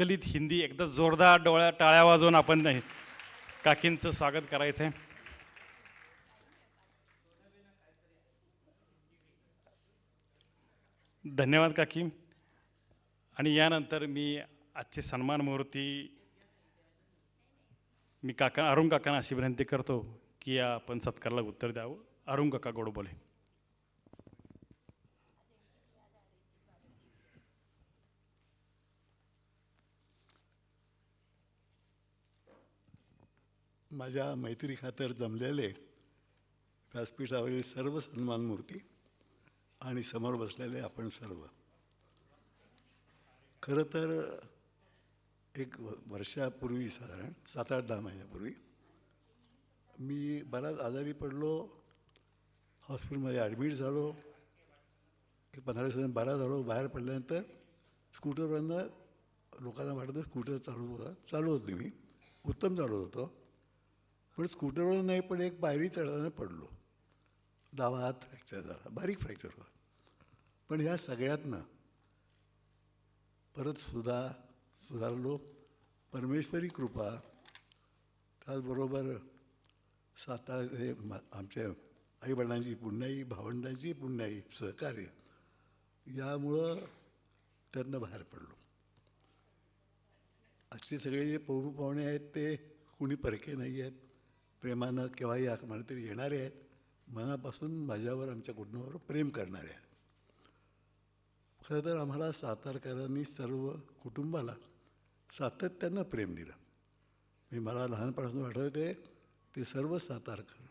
दलित हिंदी एकदा जोरदार डोळ्या टाळ्या वाजवून आपण काकींचं स्वागत करायचं आहे. धन्यवाद काकी. आणि यानंतर मी आजचे सन्मान मूर्ती मी काका अरुण काकांना अशी विनंती करतो की आपण सत्काराला उत्तर द्यावं. अरुण काका गोड बोले. माझ्या मैत्री खातर जमलेले व्यासपीठावरील सर्व सन्मान मूर्ती आणि समोर बसलेले आपण सर्व, खरं तर एक वर्षापूर्वी साधारण 7-8-10 महिन्यापूर्वी मी बराच आजारी पडलो, हॉस्पिटलमध्ये ॲडमिट झालो. एक 15 दिवसांनी बरा झालो. बाहेर पडल्यानंतर स्कूटरवरनं लोकांना वाटतं स्कूटर चालू होती मी, उत्तम चालवत होतो. पण स्कूटरवर नाही, पण एक पायरी चढताना पडलो. डावा हात फ्रॅक्चर झाला, बारीक फ्रॅक्चर होता. पण ह्या सगळ्यातनं परत सुधारलो. परमेश्वरी कृपा, त्याचबरोबर हे आमच्या आईवडिलांची पुण्याई, भावंडांची पुण्याई, सहकार्य, यामुळं त्यातनं बाहेर पडलो. आजचे सगळे जे पाहुणे आहेत ते कुणी परके नाही आहेत. प्रेमानं केव्हाही मला तरी येणारे आहेत. मनापासून माझ्यावर, आमच्या कुटुंबावर प्रेम करणारे आहेत. खरं तर आम्हाला सातारकरांनी सर्व कुटुंबाला सातत्यानं प्रेम दिलं. मला लहानपणापासून आठवते ते सर्व सातारकर,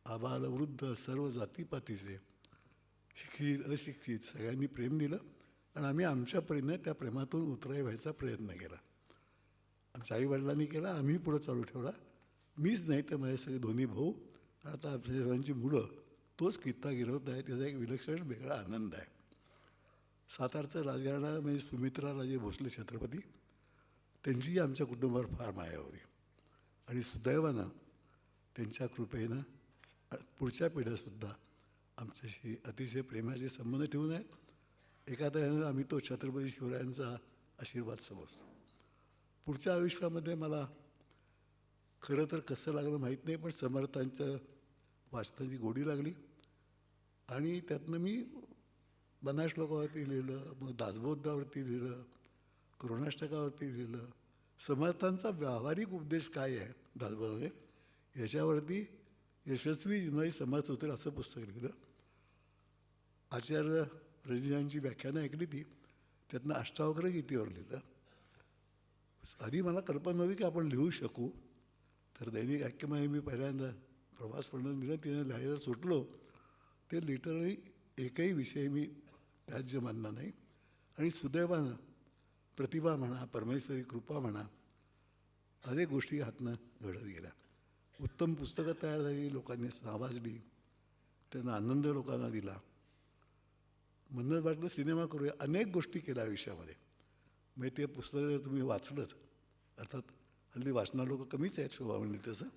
आबाल वृद्ध, सर्व जातीपातीचे, शिक्षित अशिक्षित, सगळ्यांनी प्रेम दिलं. आणि आम्ही आमच्या परीने त्या प्रेमातून उतराई व्हायचा प्रयत्न केला. आमच्या आईवडिलांनी केला, आम्ही पुढं चालू ठेवला. मीच नाही तर माझे सगळे दोन्ही भाऊ, आता आपल्या सर्वांची मुलं तोच कित्ता गिरवत आहे. त्याचा एक विलक्षण वेगळा आनंद आहे. सातारचं राजघराणा म्हणजे सुमित्राराजे भोसले छत्रपती, त्यांचीही आमच्या कुटुंबावर फार माया होती. आणि सुदैवानं त्यांच्या कृपेनं पुढच्या पिढ्यासुद्धा आमच्याशी अतिशय प्रेमाचे संबंध ठेवून आहेत. एका तऱ्हेनं आम्ही तो छत्रपती शिवरायांचा आशीर्वाद समजतो. पुढच्या आयुष्यामध्ये मला खरं तर कसं लागलं माहीत नाही, पण समर्थांचं वाचनाची गोडी लागली. आणि त्यातनं मी बनास श्लोकावरती लिहिलं, मग दासबोधावरती लिहिलं, करुणाष्टकावरती लिहिलं. समर्थांचा व्यावहारिक उपदेश काय आहे दासबोधामध्ये, याच्यावरती यशस्वी जीवनाची समर्थ होतील असं पुस्तक लिहिलं. आचार्य रजनीयांची व्याख्यानं ऐकली ती, त्यातनं अष्टावक्र गीतेवर लिहिलं. आधी मला कल्पना नव्हती की आपण लिहू शकू. तर दैनिक ऐक्यमध्ये मी पहिल्यांदा प्रवास पडणं दिलं, तिने लिहायला सुटलो. ते लिटरली एकही विषय मी त्याज्य मानला नाही. आणि सुदैवानं प्रतिभा म्हणा, परमेश्वरी कृपा म्हणा, अनेक गोष्टी हातनं घडत गेल्या. उत्तम पुस्तकं तयार झाली, लोकांनी नावाजली, त्यांना आनंद लोकांना दिला. म्हणूनच वाटलं सिनेमा करूया. अनेक गोष्टी केल्या आयुष्यामध्ये. म्हणजे ते पुस्तक जर तुम्ही वाचलंच, अर्थात हल्ली वाचणारे लोक कमीच आहेत शोभावणी तसं,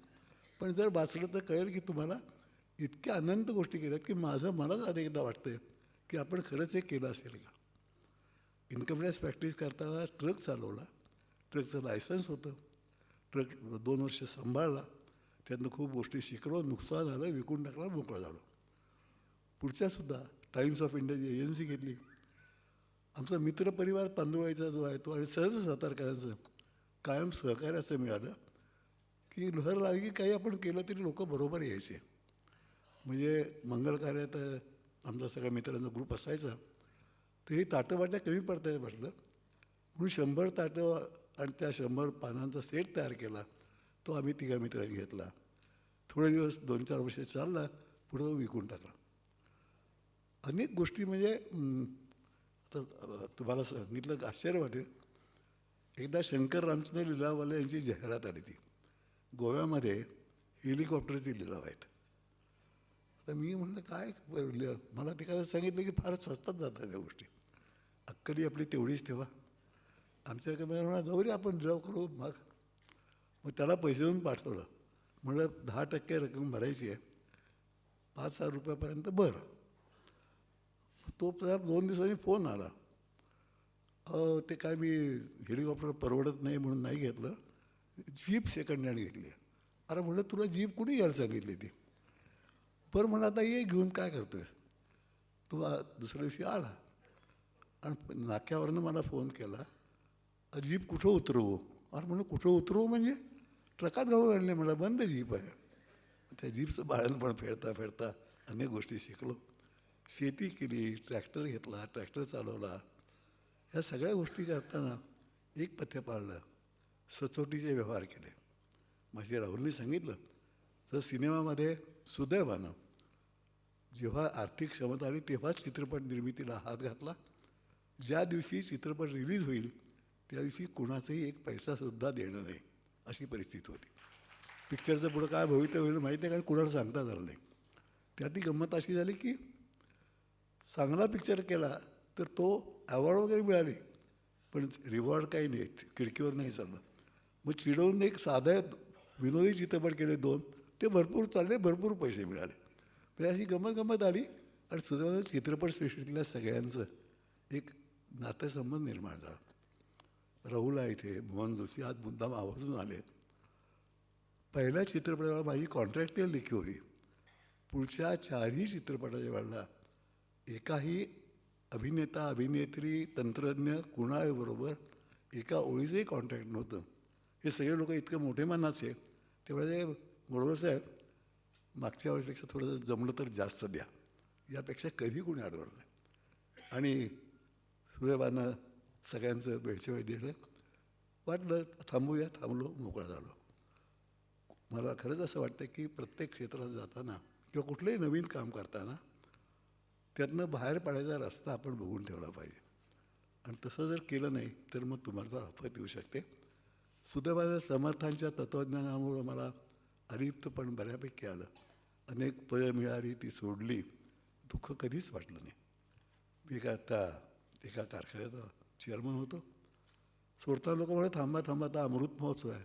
पण जर वाचलं तर कळेल की तुम्हाला इतक्या अनंत गोष्टी केल्यात की माझं मलाच अनेकदा वाटतं की आपण खरंच हे केलं असेल का. इन्कम टॅक्स प्रॅक्टिस करताना ट्रक चालवला, ट्रकचं लायसन्स होतं, ट्रक 2 वर्ष सांभाळला, त्यातनं खूप गोष्टी शिकलो, नुकसान झालं, विकून टाकला, मोकळं झालो. पुढच्यासुद्धा टाइम्स ऑफ इंडियाची एजन्सी घेतली. आमचा मित्रपरिवार तांदुळाचा जो आहे तो, आणि सहज सातारकरांचं कायम सहकार्य असं मिळालं की लहर लागली, काही आपण केलं तरी लोक बरोबर यायचे. म्हणजे मंगल कार्यात आमचा सगळ्या मित्रांचा ग्रुप असायचा, तर ही ताटंवाट्या कमी पडतायत म्हटलं, म्हणून 100 ताटं आणि त्या 100 पानांचा सेट तयार केला. तो आम्ही तिघा मित्रांनी घेतला. थोडे दिवस 2-4 वर्ष चालला, पुढं विकून टाकला. अनेक गोष्टी म्हणजे आता तुम्हाला सांगितलं आश्चर्य वाटेल. एकदा शंकर रामचंद्र लिलाववाले यांची जाहिरात आली ती, गोव्यामध्ये हेलिकॉप्टरचे लिलाव आहेत. आता मी म्हटलं काय, मला ते काय सांगितलं की फार स्वस्तात जातात त्या गोष्टी, अक्कली आपली तेवढीच ठेवा. आमच्याकडे म्हणा जाऊ आपण लिलाव करू. मग त्याला पैसे देऊन पाठवलं. म्हटलं 10% रक्कम भरायची आहे, 5,000 रुपयापर्यंत बरं. तो 2 दिवसांनी फोन आला, ते काय मी हेलिकॉप्टर परवडत नाही म्हणून नाही घेतलं, जीप सेकंड हँड घेतली. अरे म्हणलं तुला जीप कुणी घ्यायला सांगितली ती? बरं म्हणलं आता ये घेऊन काय करतोय. तो दुसऱ्या दिवशी आला आणि नाक्यावरनं मला फोन केला, जीप कुठं उतरवू? अरे म्हणलं कुठं उतरवू म्हणजे? ट्रकात घालून आणले मला, बंद जीप आहे. त्या जीपचं बाळणपण फेरता फेरता अनेक गोष्टी शिकलो. शेती केली, ट्रॅक्टर घेतला, ट्रॅक्टर चालवला. ह्या सगळ्या गोष्टी करताना एक पथ्य पाळलं, सचोटीचे व्यवहार केले. माझे राहुलने सांगितलं तर सिनेमामध्ये सुदैवानं जेव्हा आर्थिक क्षमता आली तेव्हाच चित्रपट निर्मितीला हात घातला. ज्या दिवशी चित्रपट रिलीज होईल त्या दिवशी कुणाचाही एक पैसासुद्धा देणं नाही अशी परिस्थिती होती. पिक्चरचं पुढं काय भवितव्य होईल माहीत नाही, कारण कुणाला सांगता झालं नाही. त्यातली गंमत अशी झाली की चांगला पिक्चर केला तर तो अवॉर्ड वगैरे मिळाले, पण रिवॉर्ड काही नाही, खिडकीवर नाही चाललं. मग चिडवून एक साधा विनोदी चित्रपट केले 2, ते भरपूर चालले, भरपूर पैसे मिळाले. म्हणजे अशी गंमत आली आणि सुदैवानं चित्रपटसृष्टीतल्या सगळ्यांचं एक नातेसंबंध निर्माण झाला. राहुल आहे इथे, मोहन जोशी आज मुद्दाम आवर्जून आले. पहिल्या चित्रपटाला माझी कॉन्ट्रॅक्टुअल लेखी होती. पुढच्या 4ही चित्रपटाच्या वेळेला एकाही अभिनेता, अभिनेत्री, तंत्रज्ञ कुणाबरोबर एका ओळीचंही कॉन्ट्रॅक्ट नव्हतं. हे सगळे लोक इतकं मोठे मानाचे. त्यावेळे गोडबोले साहेब, मागच्या वेळेसपेक्षा थोडंसं जमलं तर जास्त द्या, यापेक्षा कधी कोणी अडवलं नाही. आणि सुदैवानं सगळ्यांचं वेळच्या वेळी देणं. वाटलं थांबूया, थांबलो, मोकळा झालो. मला खरंच असं वाटतं की प्रत्येक क्षेत्रात जाताना किंवा कुठलंही नवीन काम करताना त्यातनं बाहेर पडायचा रस्ता आपण बघून ठेवला पाहिजे. आणि तसं जर केलं नाही तर मग तुम्हाला आफत येऊ शकते. सुदैवानं समर्थांच्या तत्त्वज्ञानामुळं मला अलिप्तपण बऱ्यापैकी आलं. अनेक पदं मिळाली, ती सोडली, दुःख कधीच वाटलं नाही. मी काय आता एका कारखान्याचा चेअरमन होतो. सोडता लोक म्हणत थांबा थांबा, आता अमृत महोत्सव आहे.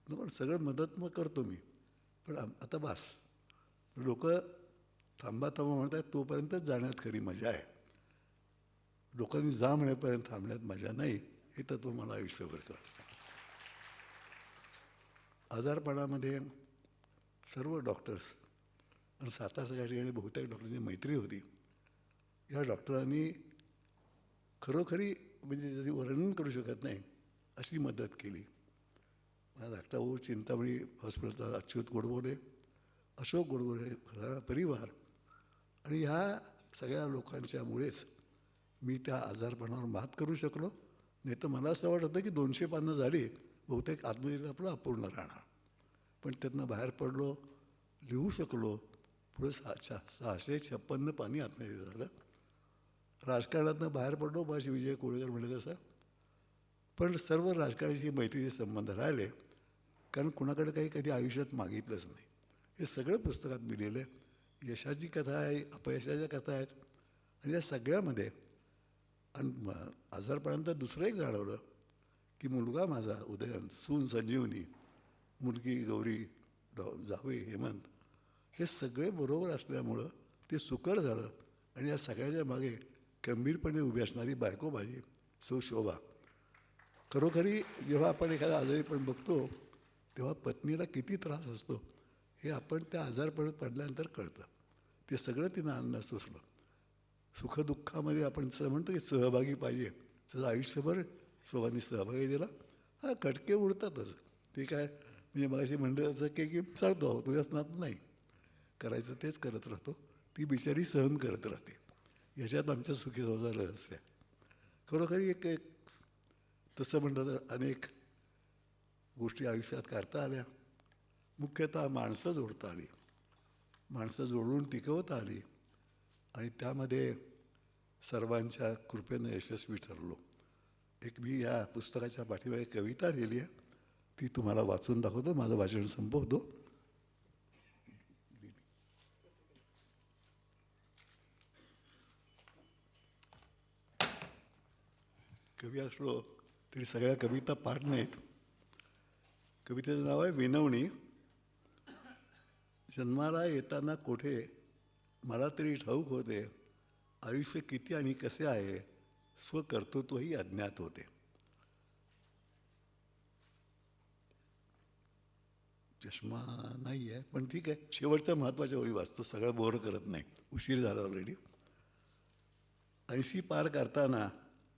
पण सगळं मदत मग करतो मी, पण आता बास. लोक थांबा थांबा म्हणत आहेत, तोपर्यंतच जाण्यात खरी मजा आहे. लोकांनी जा म्हणेपर्यंत थांबण्यात मजा नाही, हे तत्त्व मला आयुष्यभर कळलं. आजारपणामध्ये सर्व डॉक्टर्स आणि सातारच्या ठिकाणी बहुतेक डॉक्टरांची मैत्री होती. या डॉक्टरांनी खरोखरी म्हणजे जरी वर्णन करू शकत नाही अशी मदत केली. माझा धाकटा भाऊ चिंतामणी हॉस्पिटलचा अच्युत गोडबोले, अशोक गोडबोले, सगळा परिवार आणि ह्या सगळ्या लोकांच्यामुळेच मी त्या आजारपणावर मात करू शकलो. नाही तर मला असं वाटतं की 200 पानं झाली, बहुतेक आत्महत्या आपलं अपूर्ण राहणार. पण त्यातनं बाहेर पडलो, लिहू शकलो. पुढे 656 पानी आत्महत्या झालं. राजकारणातनं बाहेर पडलो, बाशी विजय कोळेकर म्हणले तसं. पण सर्व राजकारणाशी मैत्रीचे संबंध राहिले, कारण कुणाकडे काही कधी आयुष्यात मागितलंच नाही. हे सगळं पुस्तकात मी लिहिलं आहे. यशाची कथा आहे, अपयशाच्या कथा आहेत. आणि या सगळ्यामध्ये आणि आजारपणानंतर दुसरं एक जाणवलं की मुलगा माझा उदयन, सून संजीवनी, मुलगी गौरी, जावई हेमंत, हे सगळे बरोबर असल्यामुळं ते सुकर झालं. आणि या सगळ्याच्या मागे गंभीरपणे उभी असणारी बायको माझी सौ शोभा. खरोखरी जेव्हा आपण एखादा आजारीपण बघतो तेव्हा पत्नीला किती त्रास असतो हे आपण त्या आजारपणात पडल्यानंतर कळतं. ते सगळं तिनं आणणं सुचलं. सुखदुःखामध्ये आपण म्हणतो की सहभागी पाहिजे, तसं आयुष्यभर शोभाने सहभागी दिला. हा कटके उडतातच, ते काय म्हणजे मगाशी म्हणलं असं की चालतो आहो तुझ्याच नात नाही, करायचं तेच करत राहतो. ती बिचारी सहन करत राहते. याच्यात आमच्या सुखी संसार रहस्य आहे. खरोखरी एक तसं म्हटलं तर अनेक गोष्टी आयुष्यात करता आल्या. मुख्यतः माणसं जोडता आली, माणसं जोडून टिकवता आली आणि त्यामध्ये सर्वांच्या कृपेनं यशस्वी ठरलो. एक मी या पुस्तकाच्या पाठीमागे कविता लिहिली आहे, ती तुम्हाला वाचून दाखवतो, माझं भाषण संपवतो. कवी असलो तरी सगळ्या कविता पाठ नाहीत. कवितेचं नाव आहे विनवणी. जन्माला येताना कोठे मला तरी ठाऊक होते, आयुष्य किती आणि कसे आहे स्वकर्तृत्वही अज्ञात होते. चष्मा नाही आहे, पण ठीक आहे. शेवटच्या महत्त्वाच्या ओळी वाचतो, सगळं बोर करत नाही, उशीर झाला ऑलरेडी. 80 पार करताना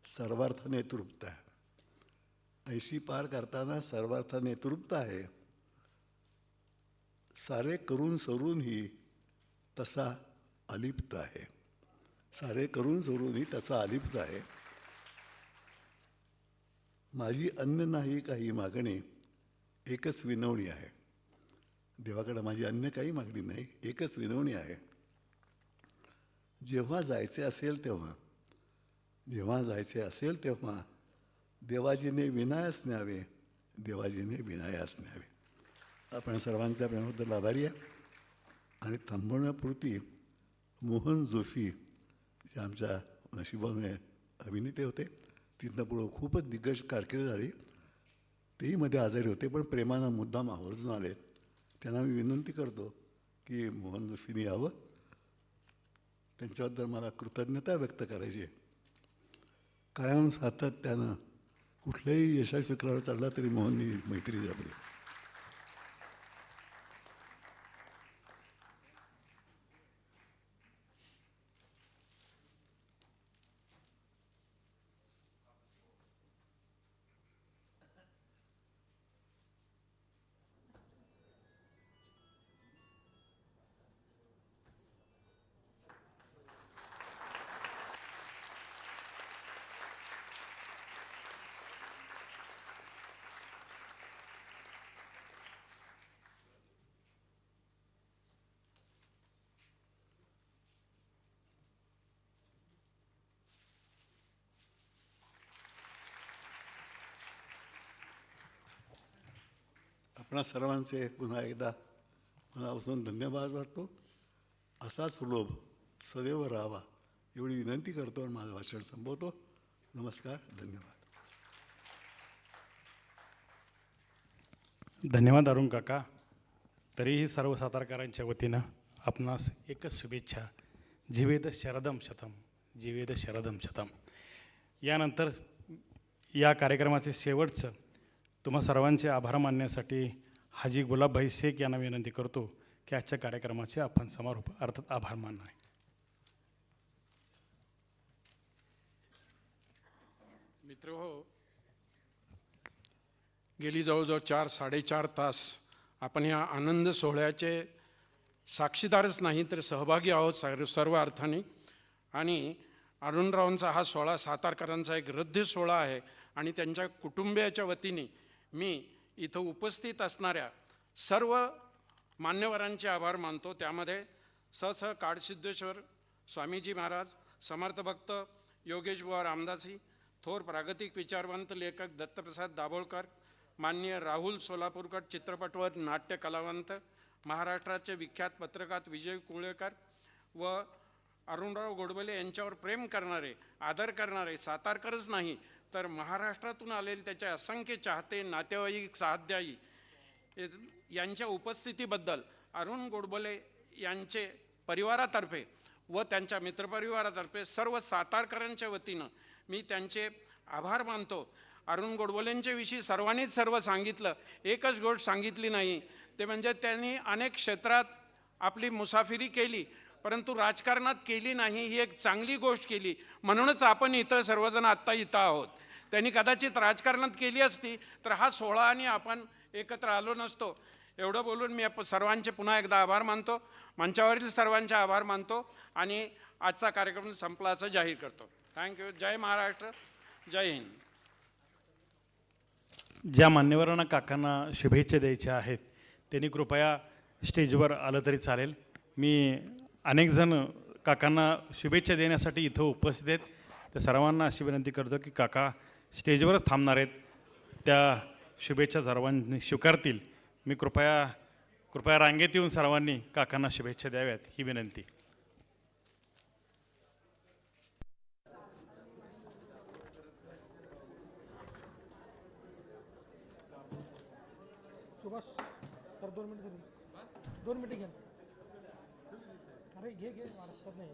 सर्वार्थाने तृप्त आहे. 80 पार करताना सर्वार्थाने तृप्त आहे. सारे करून सरूनही तसा अलिप्त आहे. सारे करून सरूनही तसा अलिप्त आहे. माझी अन्य नाही काही मागणी, एकच विनवणी आहे. देवाकडे माझी अन्य काही मागणी नाही, एकच विनवणी आहे. जेव्हा जायचे असेल तेव्हा, जेव्हा जायचे असेल तेव्हा देवाजीने विनायास न्यावे, देवाजीने विनायास न्यावे. आपण सर्वांच्या प्रेमाबद्दल आभारी आहे. आणि थांबवण्यापुरती मोहन जोशी जे आमच्या नशिबाने अभिनेते होते, तिथनं पुढं खूपच दिग्गज कारकीर्द झाली. तेही मध्ये आजारी होते, पण प्रेमानं मुद्दाम आवर्जून आले. त्यांना मी विनंती करतो की मोहन जोशींनी यावं. त्यांच्याबद्दल मला कृतज्ञता व्यक्त करायची आहे. कायम सातत्यानं कुठल्याही यशस्वी शिखरावर चालला तरी मोहननी मैत्री जपली. आपणा सर्वांचे पुन्हा एकदा मनापासून धन्यवाद वाटतो. असाच लोभ सदैव राहावा एवढी विनंती करतो आणि माझं भाषण संपवतो. नमस्कार, धन्यवाद. धन्यवाद अरुण काका. तरीही सर्व सातारकरांच्या वतीनं आपणास एकच शुभेच्छा. जीवेद शरदम शतम, जीवेद शरदम शतम. यानंतर या कार्यक्रमाचे शेवटचं तुम्हा सर्वांचे आभार मानण्यासाठी हाजी गुलाबभाई शेख यांना विनंती करतो की आजच्या कार्यक्रमाचे आपण समारोप अर्थात आभार मानणार आहे. मित्र हो, गेली जवळजवळ 4-4.5 तास आपण ह्या आनंद सोहळ्याचे साक्षीदारच नाही तर सहभागी आहोत सर्व अर्थाने. आणि अरुणरावांचा हा सोहळा सातारकरांचा एक रद्द सोहळा आहे आणि त्यांच्या कुटुंबियाच्या वतीने मी इथं उपस्थित असणाऱ्या सर्व मान्यवरांचे आभार मानतो. त्यामध्ये सह काडसिद्धेश्वर स्वामीजी महाराज, समर्थ भक्त योगेश बुवा रामदासी, थोर प्रागतिक विचारवंत लेखक दत्तप्रसाद दाभोळकर, माननीय राहुल सोलापूरकर चित्रपटवर नाट्य कलावंत, महाराष्ट्राचे विख्यात पत्रकार विजय कुळेकर व अरुणराव गोडबोले यांच्यावर प्रेम करणारे, आदर करणारे सातारकरच नाही तर महाराष्ट्रातून आलेले त्याचे असंख्य चाहते, नातेवाईक, सहाध्यायी यांच्या उपस्थितीबद्दल अरुण गोडबोले यांचे परिवारातर्फे व त्यांच्या मित्रपरिवारातर्फे सर्व सातारकरांच्या वतीनं मी त्यांचे आभार मानतो. अरुण गोडबोलेंच्या विषयी सर्वांनीच सर्व सांगितलं. एकच गोष्ट सांगितली नाही, ते म्हणजे त्यांनी अनेक क्षेत्रात आपली मुसाफिरी केली परंतु राजकारणात केली नाही. ही एक चांगली गोष्ट केली, म्हणूनच आपण इथं सर्वजण आत्ता इथं आहोत. त्यांनी कदाचित राजकारणात केली असती तर हा सोहळा आणि आपण एकत्र आलो नसतो. एवढं बोलून मी सर्वांचे पुन्हा एकदा आभार मानतो, मंचावरील सर्वांचे आभार मानतो आणि आजचा कार्यक्रम संपला असं जाहीर करतो. थँक्यू. जय महाराष्ट्र, जय हिंद. ज्या मान्यवरांना काकांना शुभेच्छा द्यायच्या आहेत त्यांनी कृपया स्टेजवर आलं तरी चालेल. मी अनेक जण काकांना शुभेच्छा देण्यासाठी इथं उपस्थित आहेत. त्या सर्वांना अशी विनंती करतो की काका स्टेजवरच थांबणार आहेत, त्या शुभेच्छा सर्वांनी स्वीकारतील. मी कृपया रांगेत येऊन सर्वांनी काकांना शुभेच्छा द्याव्यात ही विनंती. सुभाष तर 2 मिनिट तरी 2 मिनिट घ्या. अरे घे वाटत नाही.